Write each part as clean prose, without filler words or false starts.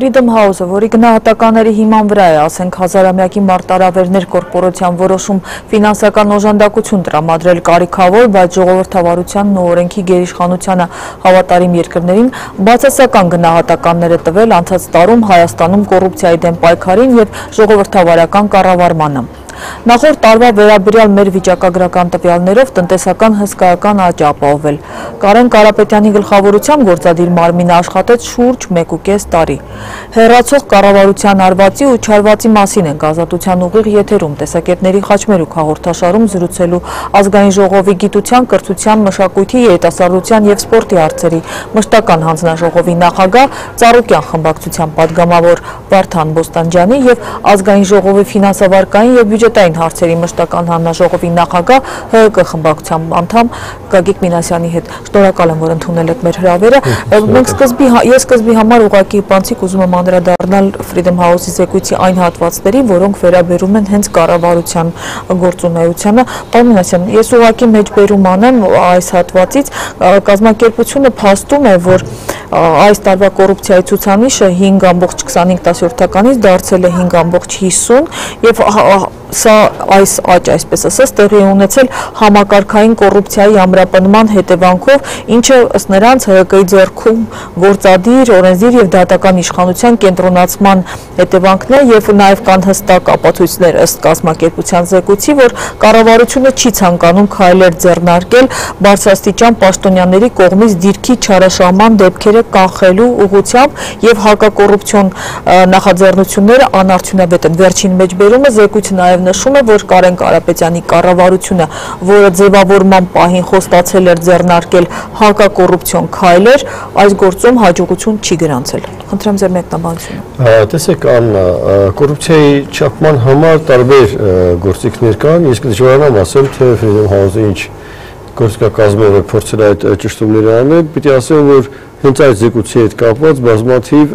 Freedom House-ը, որի գնահատականների հիման վրա է, ասենք հազարամյակի մարտահրավերներ կորպորացիան որոշում ֆինանսական օժանդակություն տրամադրել կարիքավոր, բայց ժողովրդավարությանն ու օրենքի գերիշխանությանը հավատարիմ երկրներին բացասական գնահատականներ է տվել անցած տարում Հայաստանում կոռուպցիայի դեմ պայքարին և ժողովրդավարական կառավարմանը։ Նախորդ տարվա վերաբերյալ մեր վիճակագրական տվյալներով տնտեսական հսկայական աճ ապահովել։ Կարեն Կարապետյանի գլխավորությամբ գործադիր մարմինը աշխատեց շուրջ 1.5 տարի։ Հեռացող կառավարության արվածի ու չարվածի մասին ենք Ազատության ուղիղ եթերում տեսակետների խաչմերուկ հաղորդաշարում զրուցելու ազգային ժողովի գիտության, կրթության, մշակույթի, երիտասարդության և սպորտի հարցերի մշտական հանձնաժողովի նախագահ, Ծառուկյան խմբակցության падգամավոր Վարդան Բոստանջյանի և ազգային ժողովի ֆինանսավարկային և բյուջետային հարցերի մշտական հանձնաժողովի նախագահ ՀՀԿ խմբակցության անդամ Գագիկ Մինասյանի հետ։ Շնորհակալ եմ, որ ընդունել եք մեր հրավերը։ Ես սկզբի համար ուղղակի բանցիկ ուզում եմ անդրադառնալ Freedom House-ի զեկույցի այն հատվածներին, որոնք վերաբերում են հենց կառավարության գործունեությանը։ Պարոն Մինասյան, ես ուղղակի մեջբերում անեմ այս հատվածից, կազմակերպությունը փաստում է, որ այս տարվա կոռուպցիայի ցուցանիշը 5.25%-ից դարձել է 5.50 և սա այս աճ, այսպես ասած, տեղի է ունեցել համակարգային կոռուպցիայի ամրապնման հետևանքով, ինչը ըստ նրանց ՀՀԿ-ի ձեռքում գործադիր, օրենսդիր և դատական իշխանության կենտրոնացման հետևանքն է և նաև կան հստակ ապացույցներ ըստ կազմակերպության զեկույցի, որ կառավարությունը չի ցանկանում քայլեր ձեռնարկել բարձրաստիճան պաշտոնյաների կողմից դիրքի չարաշահման դեպքերը կանխելու ուղղությամբ և հակակոռուպցիոն նախաձեռնությունները անարդյունավետ են։ Վերջին մեջբերումը զեկույցը նաև նշում է, որ Կարեն Կարապետյանի կառավարությունը, որը ձևավորման պահին խոստացել էր ձեռնարկել հակակոռուպցիոն քայլեր, այս գործում հաջողություն չի գրանցել։ Խնդրեմ ձեր մեկնաբանությունը։ Տեսեք, Աննա, կոռուպցիայի չափման համար տարբեր գործիքներ կան, ես կդժվարանամ ասել, թե Freedom House-ը ինչ գործիքակազմով է փորձել այդ ճշտումները անել, պիտի ասեմ, որ հենց այդ զեկույցի հետ կապված բազմաթիվ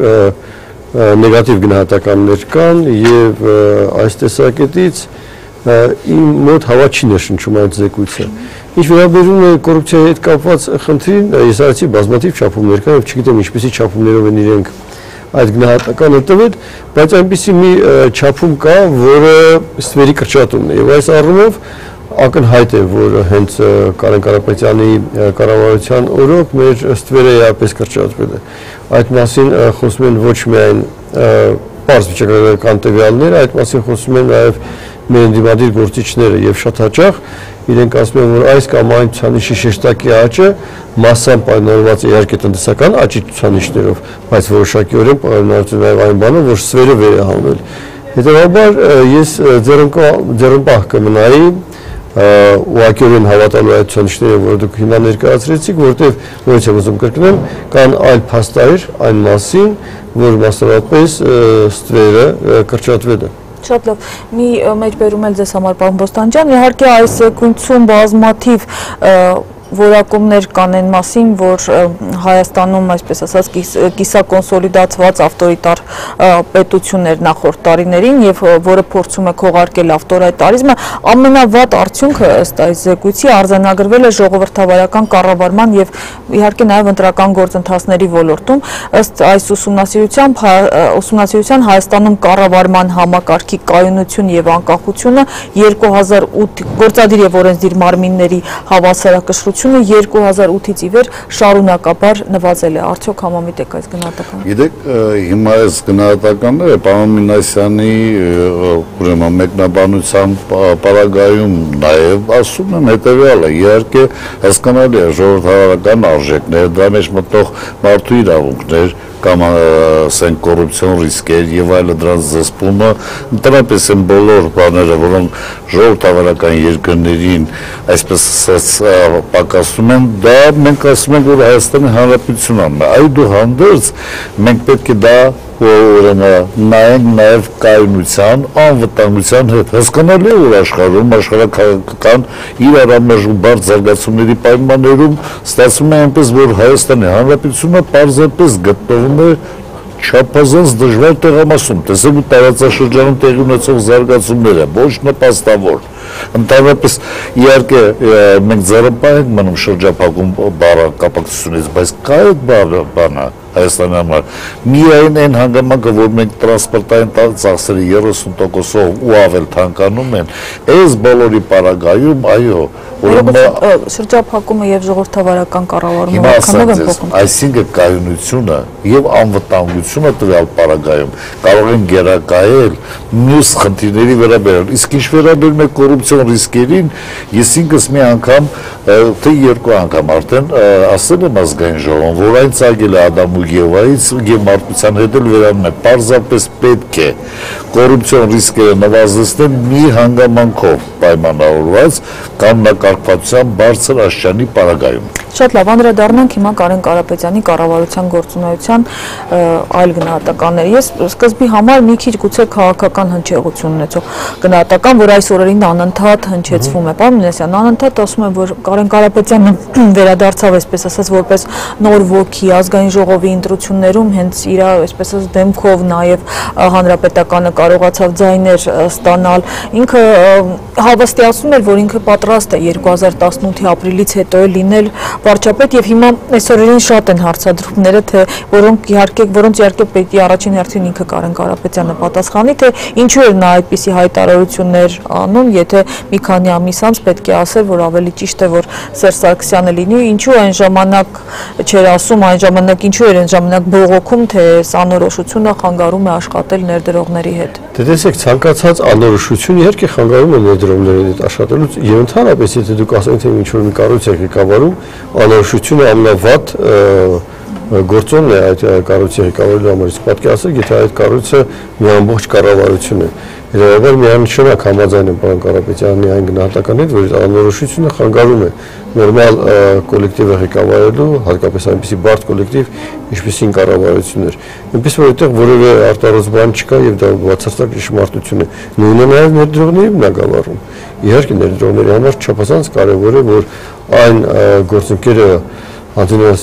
նեգատիվ գնահատականներ կան և այս տեսակետից իմ մոտ հավա չի ներշնչում այդ զեկույցը։ Ինչ վերաբերում է կոռուպցիայի հետ կապված խնդրին, ես արեցի բազմաթիվ չափումներ կան և չգիտեմ ինչպիսի չափումներով են իրենք այդ գնահատականը տվել, բայց այնպիսի մի չափում կա, որը ստվերի կրճատումն է և այս առումով ակնհայտ է, որ հենց Կարեն Կարապետյանի կառավարության օրոք մեր ստվերը էապես կրճատվել է։ Այդ մասին խոսում են ոչ միայն պարզ վիճակագրական տվյալները, այդ մասին խոսում են նաև մեր ընդդիմադիր գործիչները և շատ հաճախ իրենք ասում են, որ այս կամ այն ցուցանիշի շեշտակի աճը մասամբ պայմանավորված է իհարկե տնտեսական աճի ցուցանիշներով, բայց որոշակիորեն պայմանավորված է նաև այն բանով, որ ստվերը վեր է հանվել։ Հետևաբար ես ձեռնպահ կմնայի ուղղակիորեն հավատալու այդ ցուցանիշները, որ դուք հիմա ներկայացրեցիք, որտեղ նորից եմ ուզում կրկնեմ, կան այլ փաստեր այն մասին, որ մասնավորապես ստվերը կրճատվել է։ Շատ լավ, մի մեջբերում էլ ձեզ համար, պարոն Բոստանջյան, իհարկե այս զեկույցում բազմաթիվ որակումներ կան այն մասին, որ Հայաստանում, այսպես ասած, կիսակոնսոլիդացված ավտորիտար պետություններ նախորդ տարիներին և որը փորձում է քողարկել ավտորիտարիզմը, ամենավատ արդյունքը ըստ այս զեկույցի արձանագրվել է ժողովրդավարական կառավարման և իհարկե նաև ընտրական գործընթացների ոլորտում։ Ըստ այս ուսումնասիրության Հայաստանում կառավարման համակարգի կայունություն և անկախությունը 2008 գործադիր և օրենսդիր մարմինների հավասարակշռությունը 2008-ից ի վեր շարունակաբար նվազել է։ Արդյոք համամիտ եք այս գնահատականը։ Գիտեք, հիմա այս գնահատականները պարոն Մինասյանի ուրեմն մեկնաբանության պարագայում նաև ասում եմ հետևյալը, իհարկե հասկանալի է ժողովրդավարական արժեքներ, դրա մեջ մտնող մարդու իրավունքներ կամ ասենք կոռուպցիոն ռիսկեր եւ այլը դրանց զսպումը ընդհանրապես են բոլոր բաները, որոնք ժողովրդավարական երկրներին այսպես ասած պակասում են, դա մենք ասում ենք, որ Հայաստանի Հանրապետությունն է, այդուհանդերձ մենք պետք է դա նայենք նաև կայունության, անվտանգության հետ։ Հասկանալի է, որ աշխարհում աշխարհաքաղաքական իրարամերժ բարդ զարգացումների պայմաններում ստացվում է այնպես, որ Հայաստանի Հանրապետությունը պարզապես գտնվում է չափազանց դժվար տեղամասում, տեսեք ու տարածաշրջանում տեղի ունեցող զարգացումները, ոչ նպաստավոր։ Ընդհանրապես իհարկե մենք ձեռնպահ ենք մնում շրջափակում բառը կապակցությունից, բայց կա այդ բանը Հայաստանի համար։ Միայն այն հանգամանքը, որ մենք տրանսպորտային ծախսերի 30%-ով ու ավել թանկանում են, այս բոլորի պարագայում, այո, շրջափակումը եւ ժողովրդավարական կառավարումը որքանով են փոխում։ Այսինքն կայունությունը եւ անվտանգությունը տվյալ պարագայում կարող են գերակայել մյուս խնդիրների վերաբերյալ։ Իսկ ինչ վերաբերում է կոռուպցիոն ռիսկերին, ես ինքս մի անգամ, թե երկու անգամ արդեն ասել եմ ազգային ժողովում, որ այն ծագել է Ադամ ու Եվայից եւ մարդկության հետ էլ վերանում է։ Պարզապես պետք է կոռուպցիոն ռիսկերը նվազեցնել մի հանգամանքով պայմանավորված կանոնակարգվածության բարձր աստիճանի պարագայում։ Շատ լավ, անդրադառնանք հիմա Կարեն Կարապետյանի կառավարության գործունեության այլ գնահատականների։ Ես սկզբի համար մի քիչ գուցե քաղաքական հնչեղություն ունեցող գնահատական, որ այս օրերին անընդհատ հնչեցվում է։ Պարոն Մինասյան, անընդհատ ասում են, որ Կարեն Կարապետյանը վերադարձավ, այսպես ասած, որպես նոր ոգի ազգային ժողովի ընտրություններում, հենց իր, այսպես ասած, դեմքով նաև հանրապետականը կարողացավ ձայներ ստանալ։ Ինքը հավաստիացնում էր, որ ինքը պատրաստ է 2018-ի ապրիլից հետո լինել վարչապետ եւ հիմա այսօրերին շատ են հարցադրումները, թե որոնց իհարկե պետք է առաջին հերթին ինքը Կարեն Կարապետյանը պատասխանի, թե ինչու էր նա այդպիսի հայտարարություններ անում, եթե մի քանի ամիս անց պետք է ասել, որ ավելի ճիշտ է, որ Սերժ Սարգսյանը լինի, ինչու այն ժամանակ չէր ասում, այն ժամանակ ինչու էր այն ժամանակ բողոքում, թե անորոշությունը խանգարում է աշխատել ներդրողների հետ։ Դե տեսեք, ցանկացած անորոշություն իհարկե խանգարում է ներդրողների հետ աշխատելուց եւ ընդհանրապես եթե դուք ասենք թե ինչ որ մի կառույց եք ղեկավարում, անորոշությունը ամենավատ գործոնն է այդ կառույցի ղեկավարելու համար։ Իսկ պատկերացրեք, եթե այդ կառույցը մի ամբողջ կառավարություն է, իրավաբար միանշանակ համաձայն եմ պարոն Կարապետյանի այն գնահատականին, որ անորոշությունը խանգարում է նորմալ կոլեկտիվը ղեկավարելու, հատկապես այնպիսի բարդ կոլեկտիվ, ինչպիսին կառավարություններ։ Այնպես որ այդտեղ որևէ արտարոց բան չկա եւ դա բացարձակ ճշմարտություն է։ Նույնը նաեւ ներդրողների բնակավարում։ Իհարկե ներդրողների համար չափազանց կարեւոր է, որ այն գործընկերը Անձնես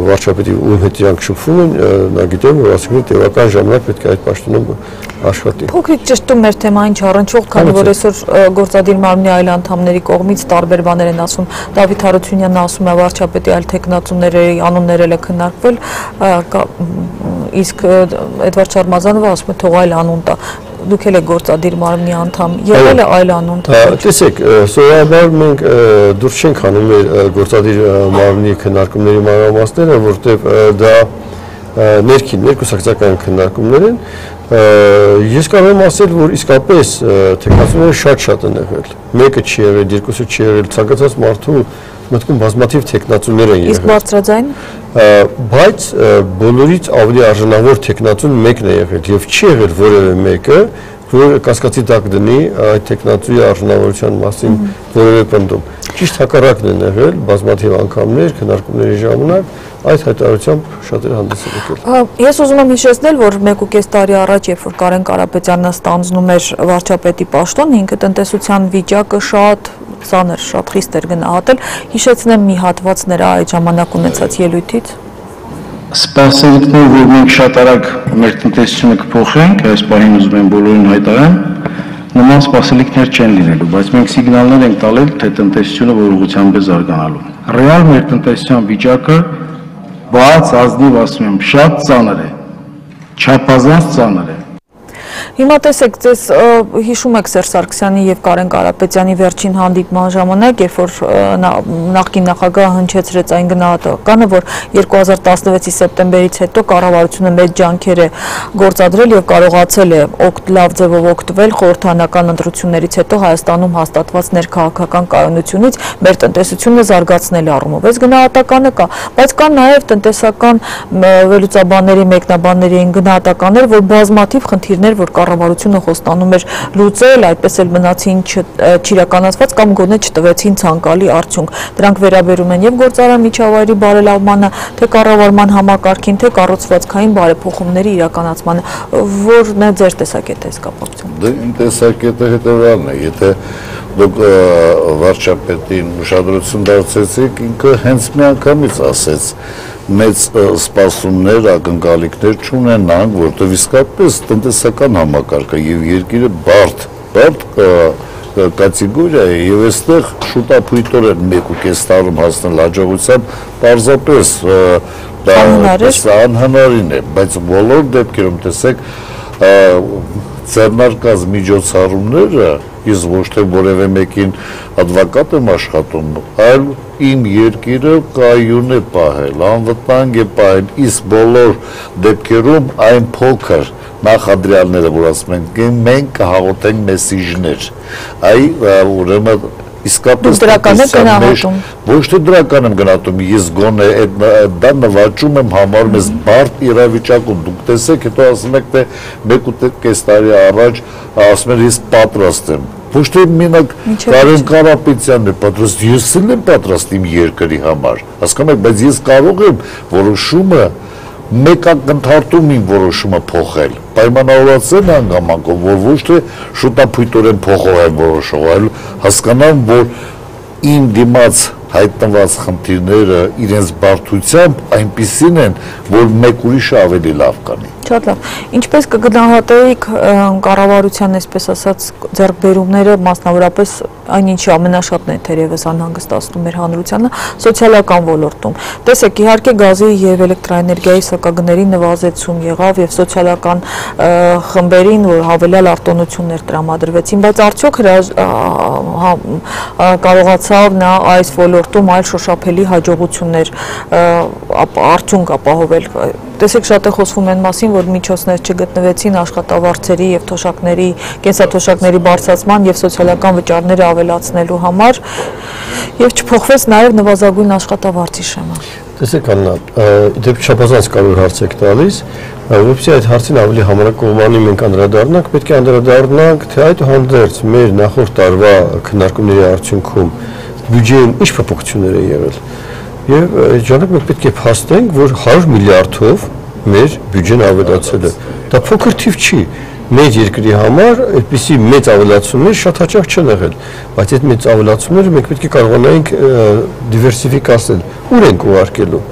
վարչապետի ում հետ իրանք շփվում են, նա գիտեն, որ ասենք տևական ժամանակ պետք է այդ պաշտոնում աշխատի։ Փոքրիկ ճշտում մեր թեմային չառնչող, քանի որ այսօր գործադիր մարմնի այլ անդամների կողմից տարբեր բաներ են ասում։ Դավիթ Հարությունյանն ասում է վարչապետի այլ տեխնացուների անուններ էլ է քննարկվել, իսկ Էդվարդ Շարմազանովը ասում է թող այլ անուն տա։ Դուք էլ եք գործադիր մարմնի անդամ, եղել է այլ անուն։ Տեսեք, սովորաբար մենք դուրս չենք հանում մեր գործադիր մարմնի քննարկումների մանրամասները, որտեղ դա ներքին ներկուսակցական քննարկումներ են։ Ես կարող եմ ասել, որ իսկապես տեխնացուները շատ են եղել։ Մեկը չի եղել, երկուսը չի եղել, ցանկացած մարդու մտքում բազմաթիվ տեխնացուներ են եղել։ Իսկ բարձրաձայն բայց բոլորից ավելի արժանավոր տեխնացուն մեկն է եղել եւ չի եղել որևէ մեկը, որ կասկածի տակ դնի այդ տեխնացուի արժանավորության մասին որևէ պնդում։ Ճիշտ հակառակն են եղել բազմաթիվ անգամներ քննարկումների ժամանակ այդ հայտարարությամբ շատերը հանդես են եկել։ Ես ուզում եմ հիշեցնել, որ 1.5 տարի առաջ, երբ որ Կարեն Կարապետյանը ստանձնում էր վարչապետի պաշտոն, ինքը տնտեսության վիճակը շատ ծանր, շատ խիստ էր գնահատել։ Հիշեցնեմ մի հատված նրա այդ ժամանակ ունեցած ելույթից։ Սպասելիքները, որ մենք շատ արագ մեր տնտեսությունը կփոխենք, այս պահին ուզում եմ բոլորին հայտարարեմ, նման սպասելիքներ չեն լինելու, բայց մենք սիգնալներ ենք տալել, թե տնտեսությունը որ ուղղությամբ է զարգանալու։ Ռեալ մեր տնտեսության վիճակը բաց ազնիվ ասում եմ, շատ ծանր է, չափազանց ծանր է։ Հիմա տեսեք, ձեզ հիշում եք Սերժ Սարգսյանի եւ Կարեն Կարապետյանի վերջին հանդիպման ժամանակ, երբ որ նախկին նախագահը հնչեցրեց այն գնահատականը, որ 2016-ի սեպտեմբերից հետո կառավարությունը մեծ ջանքեր է գործադրել եւ կարողացել է լավ ձևով օգտվել խորհրդանական ընտրություններից հետո Հայաստանում հաստատված ներքաղաքական կայունությունից մեր տնտեսությունը զարգացնելու առումով։ Այս գնահատականը կա, բայց կան նաեւ տնտեսական վերլուծաբանների, մեկնաբանների են գնահատականներ, որ բազմաթիվ խնդիրներ, որ կառավարությունը խոստանում էր լուծել, այդպես էլ մնացին չիրականացված կամ գոնե չտվեցին ցանկալի արդյունք։ Դրանք վերաբերում են եւ գործարար միջավայրի բարելավմանը, թե կառավարման համակարգին, թե կառուցվածքային բարեփոխումների իրականացմանը, որն է ձեր տեսակետը այս կապակցությամբ։ Դե իմ տեսակետը հետևյալն է, եթե դուք վարչապետին ուշադրություն դարձրեցիք, ինքը հենց միանգամից ասեց մեծ սպասումներ, ակնկալիքներ չունենանք, որտեղ իսկապես տնտեսական համակարգը եւ երկիրը բարդ կատեգորիա է եւ այստեղ շուտապույտորեն 1.5 տարում հասնել հաջողության, պարզապես անհնարին է, բայց բոլոր դեպքերում տեսեք ձեռնարկած միջոցառումները, ես ոչ թե որևէ մեկին advocat եմ աշխատում, այլ իմ երկիրը կայուն է պահել, անվտանգ է պահել, իսկ բոլոր դեպքերում այն փոքր նախադրյալները, որ ասում ենք, մենք կհաղորդենք մեսիջներ, ուրեմն իսկապես ոչ թե դրական եմ գնահատում, ես գոնե դա նվաճում եմ համարում ես բարդ իրավիճակում, դուք տեսեք, հետո ասում եք, թե 1.5 տարի առաջ ասում եմ, ես պատրաստ եմ, ոչ թե մենակ Կարեն Կարապետյանն է պատրաստ, ես էլ եմ պատրաստ իմ երկրի համար, հասկանում եք, բայց ես կարող եմ որոշումը մեկ ակնթարթում իմ որոշումը փոխել, պայմանավորվածել հանգամանքով, որ ոչ թե շուտափույթորեն փոխող եմ որոշող, այլ հասկանամ, որ իմ դիմաց հայտնված խնդիրները իրենց բարդությամբ այնպիսին են, որ մեկ ուրիշը ավելի լավ կանի։ Շատ լավ։ Ինչպես կգնահատեիք կառավարության, այսպես ասած, ձեռքբերումները, մասնավորապես այն ինչի ամենաշատն է թերևս անհանգստացնում մեր հանրությանը, սոցիալական ոլորտում։ Տեսեք, իհարկե գազի եւ էլեկտրաէներգիայի սակագների նվազեցում եղավ եւ սոցիալական խմբերին, որ հավելյալ արտոնություններ տրամադրվեցին, բայց արդյոք կարողացավ նա այս ոլորտում այլ շոշափելի հաջողություններ արդյունք ապահովել։ Տեսեք, շատ է խոսվում այն մասին, որ միջոցներ չգտնվեցին աշխատավարձերի եւ թոշակների, կենսաթոշակների բարձրացման եւ սոցիալական վճարները ավելացնելու համար եւ չփոխվեց նաեւ նվազագույն աշխատավարձի շեմը։ Տեսեք, Աննա, դեպի չափազանց կարևոր հարց եք տալիս, որովհետեւ այդ հարցին ավելի համակողմանի մենք անդրադառնանք, պետք է անդրադառնանք, թե այդուհանդերձ մեր նախորդ տարվա քննարկումների արդյունքում բյուջեում ինչ փոփոխություններ են եղել։ Եվ այդ ժամանակ մենք պետք է փաստենք, որ 100 միլիարդով մեր բյուջեն ավելացել է։ Դա փոքր թիվ չի։ Մեր երկրի համար այդպիսի մեծ ավելացումներ շատ հաճախ չեն եղել, բայց այդ մեծ ավելացումները մենք պետք է կարողանայինք դիվերսիֆիկացնել, ուր ենք ուղարկելու։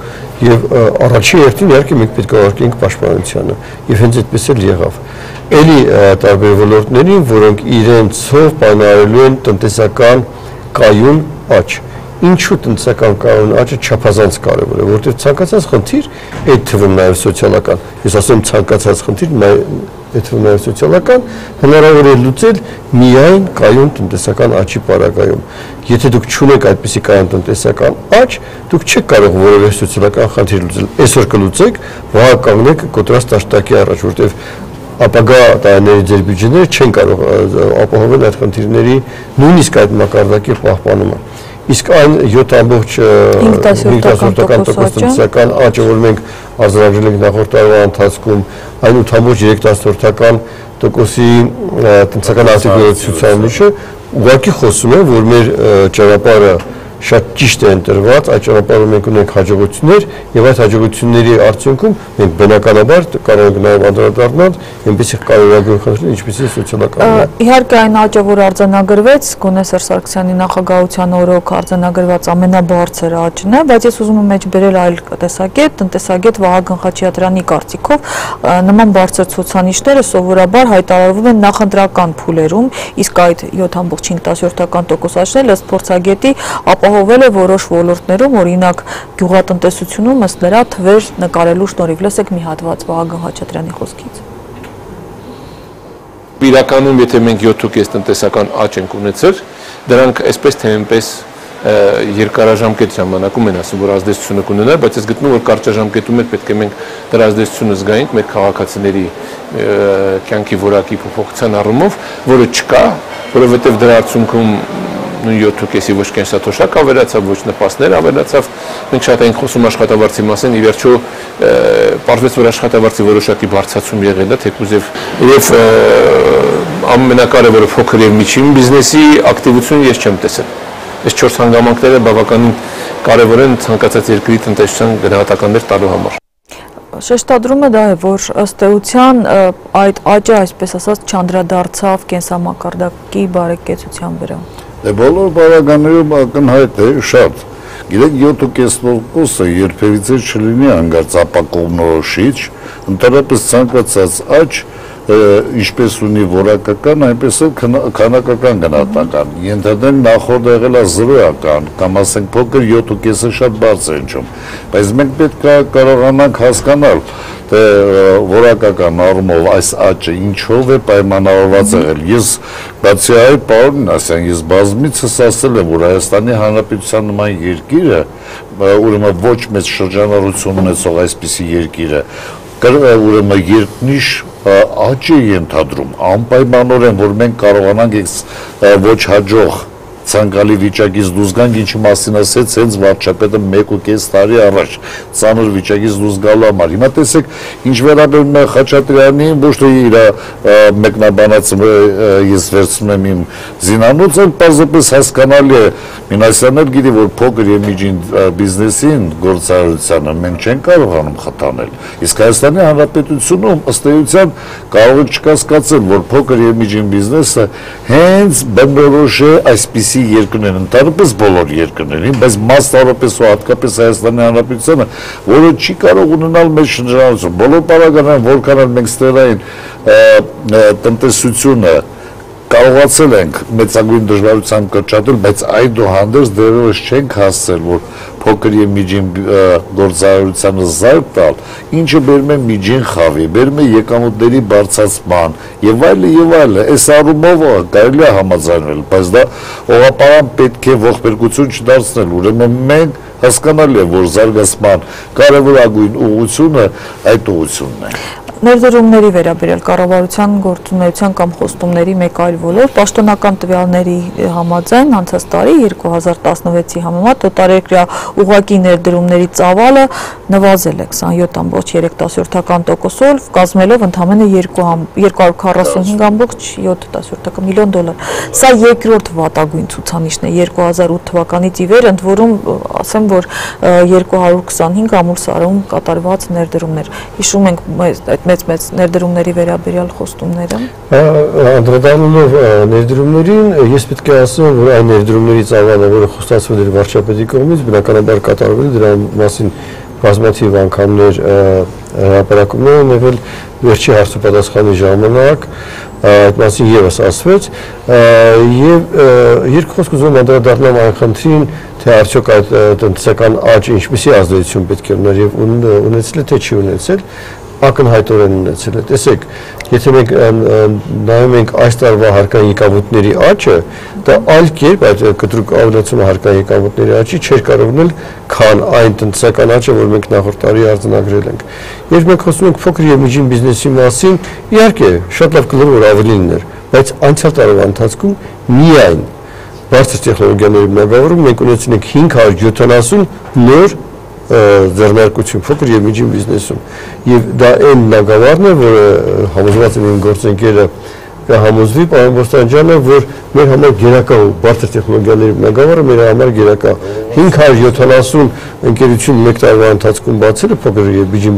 Եվ առաջին հերթին իհարկե մենք պետք է ուղարկենք պաշտպանությանը, եւ հենց այդպես էլ եղավ։ Էլի տարբեր ոլորտներին, որոնք իրենցով պայմանավորելու են տնտեսական կայուն աճ։ Ինչու տնտեսական կայուն աճը չափազանց կարևոր է, որովհետև ցանկացած խնդիր, այդ թվում նաև սոցիալական, ես ասում ցանկացած խնդիր, այդ թվում նաև սոցիալական, հնարավոր է լուծել միայն կայուն տնտեսական աճի պարագայում։ Եթե դուք չունեք այդպիսի կայուն տնտեսական աճ, դուք չեք կարող որևէ սոցիալական խնդիր լուծել։ Այսօր կլուծեք, վաղ կանգնեք կոտրած տաշտակի առաջ, որովհետև ապագա տարիների ձեր բյուջեները չեն կարող ապահովել այդ խնդիրների նույնիսկ այդ մակարդակի պահպանումը։ Իսկ այն 7.5% տնտեսական աճը, որ մենք արձանագրել ենք նախորդ տարվա ընթացքում, այն 8.3%-ի տնտեսական արտադրության միջը, ուղղակի խոսում է, որ մեր ճանապարհը շատ ճիշտ է ընտրված, այդ ճանապարհում մենք ունենք հաջողություններ եւ այդ հաջողությունների արդյունքում մենք բնականաբար կարող ենք նաեւ անդրադառնալ այնպիսի կարևորագույն խնդիրներ, ինչպիսի սոցիալական։ Իհարկե այն աճը, որ արձանագրվեց, գոնե Սերժ Սարգսյանի նախագահության օրոք արձանագրված ամենաբարձր աճն է, բայց ես ուզում եմ մեջ բերել այլ տեսակետ, տնտեսագետ Վահագն Խաչատրյանի կարծիքով նման բարձր ցուցանիշները սովորաբար հայտարարվում են նախընտրական փուլերում, իսկ այդ 7.5% աճն ըստ փորձագետի ապահովել է որոշ ոլորտներում, օրինակ գյուղատնտեսությունում ըստ նրա թվեր նկարելու շնորհիվ։ Լսեք մի հատված Վահագն Խաչատրյանի խոսքից։ Իրականում, եթե մենք 7.5 տնտեսական աճ ենք ունեցել, դրանք այսպես թե այնպես երկարաժամկետ ժամանակում են ասում, որ ազդեցությունը կունենա, բայց ես գտնում որ կարճաժամկետում էլ պետք է մենք դրա ազդեցությունը զգայինք մեր քաղաքացիների կյանքի որակի փոփոխության առումով, որը չկա, որովհետև դրա արդյունքում նույն 7.5-ի ոչ կենսաթոշակ ավելացավ, ոչ նպաստներ ավելացավ, մենք շատ ենք խոսում աշխատավարձի մասին, ի վերջո պարզվեց, որ աշխատավարձի որոշակի բարձրացում եղել է, թեկուզ եւ ամենակարևորը փոքր եւ միջին բիզնեսի ակտիվությունը ես չեմ տեսել։ Այս 4 հանգամանքները բավականին կարևոր են ցանկացած երկրի տնտեսության գնահատականներ տալու համար։ Շեշտադրումը դա է, որ ըստ էության այդ աճը, այսպես ասած, չանդրադարձավ կենսամակարդակի բարեկեցության վրա։ Բոլոր բավականներում ակնհայտ է շատ։ Գիտեք 7.5%-ը երբևիցե չլինի հանգարց ապակողմնորոշիչ, ընդհանրապես ցանկացած աճ ինչպես ունի որակական, այնպես էլ քանակական գնահատական։ Ենթադրենք նախորդ եղել է 0-ական, կամ ասենք փոքր 7.5-ը շատ բարձր է ինչում։ Բայց մենք պետք է կարողանանք հասկանալ, թե որակական առումով այս աճը ինչով է պայմանավորված եղել։ Ես բացի այդ, պարոն Մինասյան, ես բազմիցս ասել եմ, որ Հայաստանի Հանրապետության նման երկիրը, ուրեմն ոչ մեծ շրջանառություն ունեցող այսպիսի երկիրը, ուրեմն երկնիշ աճ է ենթադրում, անպայմանորեն, որ մենք կարողանանք ոչ հաջող ցանկալի վիճակից դուրս գանք, ինչի մասին ասեց հենց վարչապետը 1.5 տարի առաջ, ծանր վիճակից դուրս գալու համար։ Հիմա տեսեք, ինչ վերաբերում է Խաչատրյանին, ոչ թե իր մեկնաբանացումը ես վերցնում եմ իմ զինանոց, այլ պարզապես հասկանալի է, Մինասյանն էլ գիտի, որ փոքր եւ միջին բիզնեսին գործարարությանը մենք չենք կարողանում խթանել։ Իսկ Հայաստանի Հանրապետությունում ըստ էության կարող եք չկասկածել, որ փոքր եւ միջին բիզնեսը հենց բնորոշ է այսպիսի երկրներին, ընդհանրապես բոլոր երկրներին, բայց մասնավորապես ու հատկապես Հայաստանի Հանրապետությանը, որը չի կարող ունենալ մեծ շրջանառություն։ Բոլոր պարագաներն որքան էլ մենք ստերային տնտեսությունը կարողացել ենք մեծագույն դժվարությամբ կրճատել, բայց այդուհանդերձ դեռևս չենք հասցրել, որ փոքր եւ միջին գործարարությանը զարգ տալ, ինչը բերում է միջին խավի, բերում է եկամուտների բարձրացման եւ այլն եւ այլն։ Այս առումով կարելի է համաձայնվել, բայց դա ուղղապարան պետք է ողբերգություն չդարձնել։ Ուրեմն մենք հասկանալի է, որ զարգացման կարևորագույն ուղղությունը այդ ուղղությունն է։ Ներդրումների վերաբերյալ կառավարության գործունեության կամ խոստումների մեկ այլ ոլորտ, պաշտոնական տվյալների համաձայն անցած տարի 2016-ի համեմատ օտարերկրյա ուղղակի ներդրումների ծավալը նվազել է 27.3%-ով, կազմելով ընդամենը 245.7 միլիոն դոլար։ Սա երկրորդ վատագույն ցուցանիշն է 2008 թվականից ի վեր, ընդ որում ասեմ, որ 225 ամուսարում կատարված ներդրումներ։ Հիշում ենք այդ մեծ ներդրումների վերաբերյալ խոստումները։ Անդրադառնալով ներդրումներին, ես պետք է ասեմ, որ այն ներդրումների ծավալը, որը խոստացվել էր վարչապետի կողմից, բնականաբար կատարվել է, դրա մասին բազմաթիվ անգամներ հրապարակումներ են եղել, վերջի հարցուպատասխանի ժամանակ այդ մասին ևս ասվեց, եւ երկու խոսք ուզում եմ անդրադառնալ այն խնդրին, թե արդյոք այդ տնտեսական աճը ինչպիսի ազդեցություն պետք է ուներ եւ ունեցել է, թե չի ունեցել, ակնհայտորեն ունեցել է։ Տեսեք, եթե մենք նայում ենք այս տարվա հարկային եկամուտների աճը, դա այլ կերպ այդ կտրուկ ավելացումը հարկային եկամուտների աճի չէր կարող լինել, քան այն տնտեսական աճը, որ մենք նախորդ տարի արձանագրել ենք։ Երբ մենք խոսում ենք փոքր եւ միջին բիզնեսի մասին, իհարկե, շատ լավ կլինի, որ ավելի լիներ, բայց անցյալ տարվա ընթացքում միայն բարձր տեխնոլոգիաների բնագավառում մենք ունեցինք 570 նոր ձեռնարկություն փոքր եւ միջին բիզնեսում եւ դա այն բնագավառն է, որը համոզված են իմ գործընկերը կհամոզվի, պարոն Բոստանջյանը, որ մեր համար գերակա ու բարձր տեխնոլոգիաների բնագավառը մեր համար գերակա 570 ընկերություն մեկ տարվա ընթացքում բացել է փոքր եւ միջին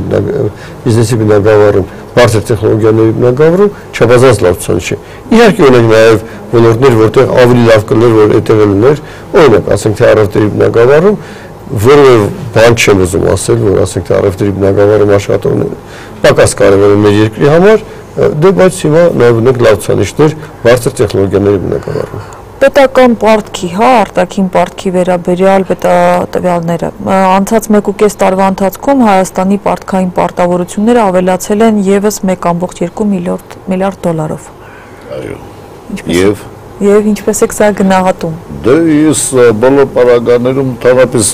բիզնեսի բնագավառում, բարձր տեխնոլոգիաների բնագավառում չափազանց լավ ցանց չէ։ Իհարկե ունենք նաեւ ոլորտներ, որտեղ ավելի լավ կլներ, որ հետեւել ուներ, օրինակ, ասենք թե առևտրի բնագավառում որը բան չեմ ուզում ասել, որ ասենք թե առևտրի բնագավառում աշխատողները պակաս կարևոր են մեր երկրի համար, դե բայց հիմա նաև ունենք լավ ցանիշներ բարձր տեխնոլոգիաների բնագավառում։ Պետական պարտքի, արտաքին պարտքի վերաբերյալ տվյալները։ Անցած 1.5 տարվա ընթացքում Հայաստանի պարտքային պարտավորությունները ավելացել են եւս 1.2 միլիարդ դոլարով։ Այո։ Եվ ինչպես եք սա գնահատում։ Դե ես բոլոր պարագաներում ընդհանրապես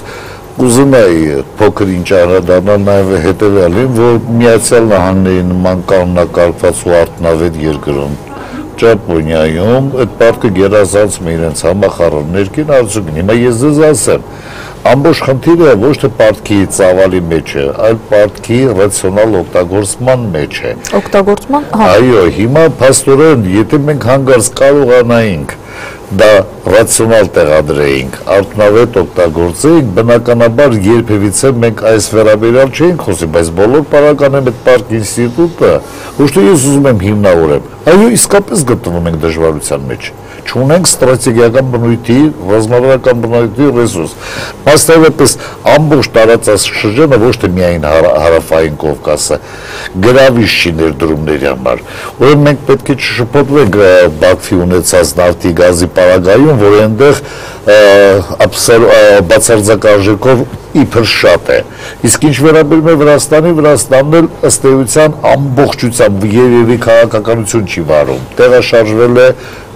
կուզենայի փոքր ինչ անդրադառնալ նաև հետևյալին, որ Միացյալ Նահանգների նման կանոնակարգված ու արդյունավետ երկրում Ճապոնիայում այդ պարտքը գերազանցում է իրենց համախառն ներքին արդյունքին։ Հիմա ես ձեզ ասեմ, ամբողջ խնդիրը ոչ թե պարտքի ծավալի մեջ է, այլ պարտքի ռացիոնալ օգտագործման մեջ է։ Օգտագործման։ Այո, հիմա փաստորեն, եթե մենք հանգարց կարողանայինք դա ռացիոնալ տեղադրեինք, արդյունավետ օգտագործեինք, բնականաբար երբևիցե մենք այս վերաբերյալ չէինք խոսի, բայց բոլոր պարագաներում այդ պարտքի ինստիտուտը, ոչ թե ես ուզում եմ հիմնավորեմ, Այո, իսկապես գտնվում ենք դժվարության մեջ։ Չունենք ստրատեգիական բնույթի, ռազմավարական բնույթի ռեսուրս։ Մասնավորապես ամբողջ տարածաշրջանը ոչ թե միայն հարավային Կովկասը գրավիչ չի ներդրումների համար։ Ուրեմն մենք պետք է չշփոթվենք Բաքվի ունեցած նավթի գազի պարագայում, որ այնտեղ բացարձակարժեքով իբր շատ է։ Իսկ ինչ վերաբերում է Վրաստանն էլ ըստ էության ամբողջությամբ երևի քաղաքականություն չի վարում։ Տեղաշարժվել է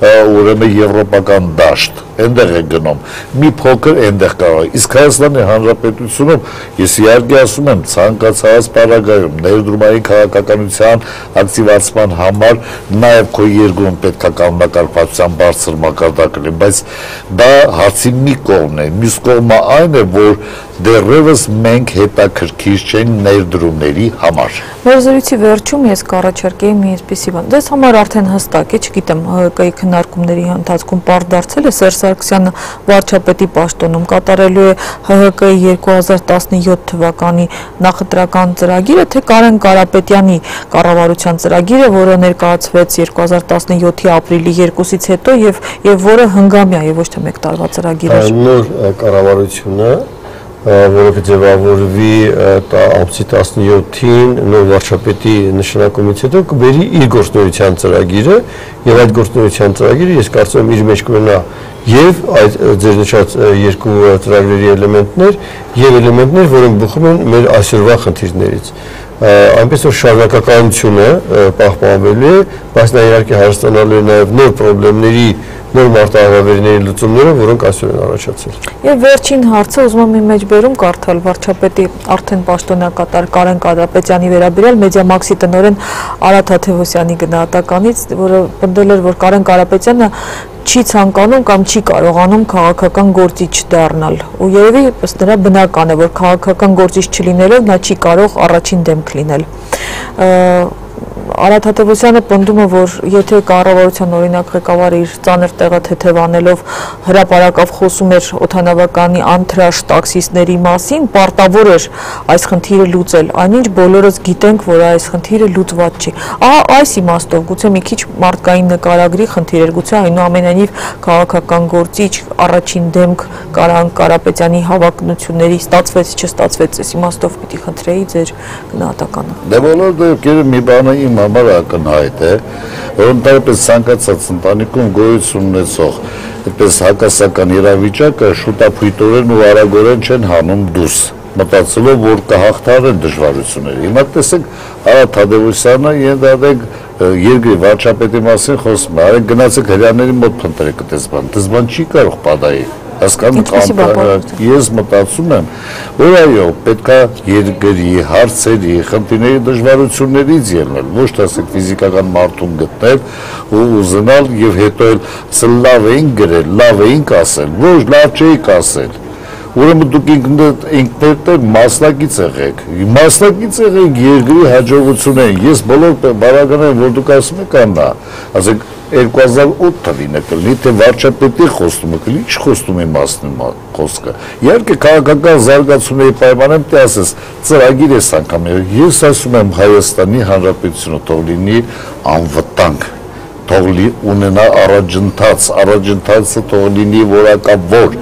ուրեմն եվրոպական դաշտ, այնտեղ է գնում, մի փոքր այնտեղ կարող է։ Իսկ Հայաստանի Հանրապետությունում ես իհարկե ասում եմ ցանկացած պարագայում ներդրումային քաղաքականության ակտիվացման համար նաև քո երկրում պետք է կազմակերպվածության բարձր մակարդակ լինի, բայց դա հարցի մի կողմն է, մյուս կողմը այն է, որ դեռևս մենք հետաքրքիր չենք ներդրումների համար։ Մեր զրույցի վերջում ես կառաջարկեի մի այսպիսի բան։ Դες համար արդեն հստակ է, չգիտեմ, ՀՀԿ-ի քննարկումների ընթացքում պարզ դարձել է Սերժ Սարգսյանը վարչապետի պաշտոնում կատարելու է ՀՀԿ-ի 2017 թվականի նախընտրական ծրագիրը, թե Կարեն Կարապետյանի կառավարության ծրագիրը, որը ներկայացվեց 2017-ի ապրիլի 2-ից հետո եւ որը հնգամյա է, ոչ թե մեկ տարվա ծրագիր էր։ Նոր կառավարությունը որը կձևավորվի ամսի 17-ին նոր վարչապետի նշանակումից հետո կբերի իր գործնորության ծրագիրը եւ այդ գործնորության ծրագիրը ես կարծում եմ իր մեջ կունենա եւ այդ ձեր նշած երկու ծրագրերի էլեմենտներ եւ էլեմենտներ, որոնք բխում են մեր այսօրվա խնդիրներից։ Այնպես որ շարունակականությունը պահպանվելու է, բայց նա իհարկե հարստանալու է նաեւ նոր խնդիրների նոր մարտահրավերների լուծումները, որոնք այսօր են առաջացել։ Եվ վերջին հարցը ուզում եմ իմ մեջբերում կարդալ վարչապետի արդեն պաշտոնակատար Կարեն Կարապետյանի վերաբերյալ Մեդիամաքսի տնօրեն Արադ Թաթևոսյանի գնահատականից, որը պնդել էր, որ Կարեն Կարապետյանը չի ցանկանում կամ չի կարողանում քաղաքական գործիչ դառնալ։ Ու երևի ըստ նրա բնական է, որ քաղաքական գործիչ չլինելով նա չի կարող առաջին դեմք լինել։ Արադ Թաթևոսյանը պնդում է, որ եթե կառավարության օրինակ ղեկավարը իր ծանր տեղը թեթևանելով հրապարակավ խոսում էր օդանավականի անթրաշ տաքսիստների մասին, պարտավոր էր այս խնդիրը լուծել, այնինչ բոլորս գիտենք, որ այս խնդիրը լուծված չի։ Ահա այս իմաստով գուցե մի քիչ մարդկային նկարագրի խնդիր էր, գուցե այնուամենայնիվ քաղաքական գործիչ առաջին դեմք Կարեն Կարապետյանի հավակնությունների ստացվեց, չստացվեց, այս իմաստով պիտի խնդրեի ձեր գնահատականը։ Դե բոլոր դեպքերում մի բանը իմ համար ակնհայտ է, որ ընդհանրապես ցանկացած ընտանիքում գոյություն ունեցող այդպես հակասական իրավիճակը շուտափույթորեն ու արագորեն չեն հանում դուրս, մտածելով, որ կհաղթարեն դժվարությունները։ Հիմա տեսեք Արադ Թադևոսյանը ենթադրենք երկրի վարչապետի մասին խոսում է, արեք գնացեք հրյաների մոտ փնտրեք այդպես բան չի կարող պատահի։ Ես մտածում եմ, որ այո, պետքա երկրի, հարցերի, խնդիրների դժվարություններից ելնել, ոչ թե ասեք ֆիզիկական մարդուն գտնել ու ուզենալ եւ հետո էլ լավ էին գրել, լավ էին ասել, ոչ լավ չէիք ասել։ Ուրեմն դուք ինքներդ մասնակից եղեք երկրի հաջողություններին։ Ես բոլոր բարականերին, որ դուք ասում եք աննա, ասեք 2008 թվին է կլինի, թե վարչապետի խոստումը կլինի, ինչ խոստումի մասն է խոսքը։ Իհարկե քաղաքական զարգացումների պայմաններում թե ասես ծրագիր ես անգամ ես ասում եմ Հայաստանի Հանրապետությունը թող լինի անվտանգ, թող ունենա առաջընթացը թող լինի որակավոր,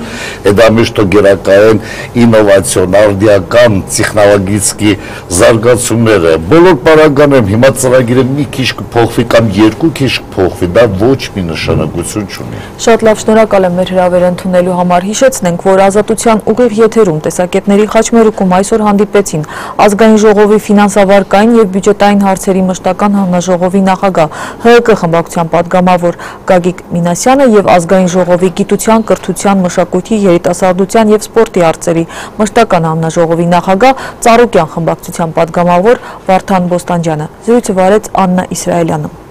դա միշտ գերակայեն ինովացիոն, արդիական, տեխնոլոգիական զարգացումները, բոլոր պարագաներում հիմա ծրագիրը մի քիչ կփոխվի կամ երկու քիչ կփոխվի, դա ոչ մի նշանակություն չունի։ Շատ լավ, շնորհակալ եմ մեր հրավերը ընդունելու համար։ Հիշեցնենք, որ Ազատության ուղիղ եթերում տեսակետների խաչմերուկում այսօր հանդիպեցին Ազգային ժողովի ֆինանսավարկային եւ բյուջետային հարցերի մշտական հանձնաժողովի նախագահ ՀՀԿ խմբակցության պատգամավոր Գագիկ Մինասյանը եւ Ազգային ժողովի գիտության, կրթության, մշակույթի, երիտասարդության եւ սպորտի հարցերի մշտական հանձնաժողովի նախագահ Ծառուկյան խմբակցության պատգամավոր Վարդան Բոստանջյանը։ Զրույցը վարեց Աննա Իսրայելյանը։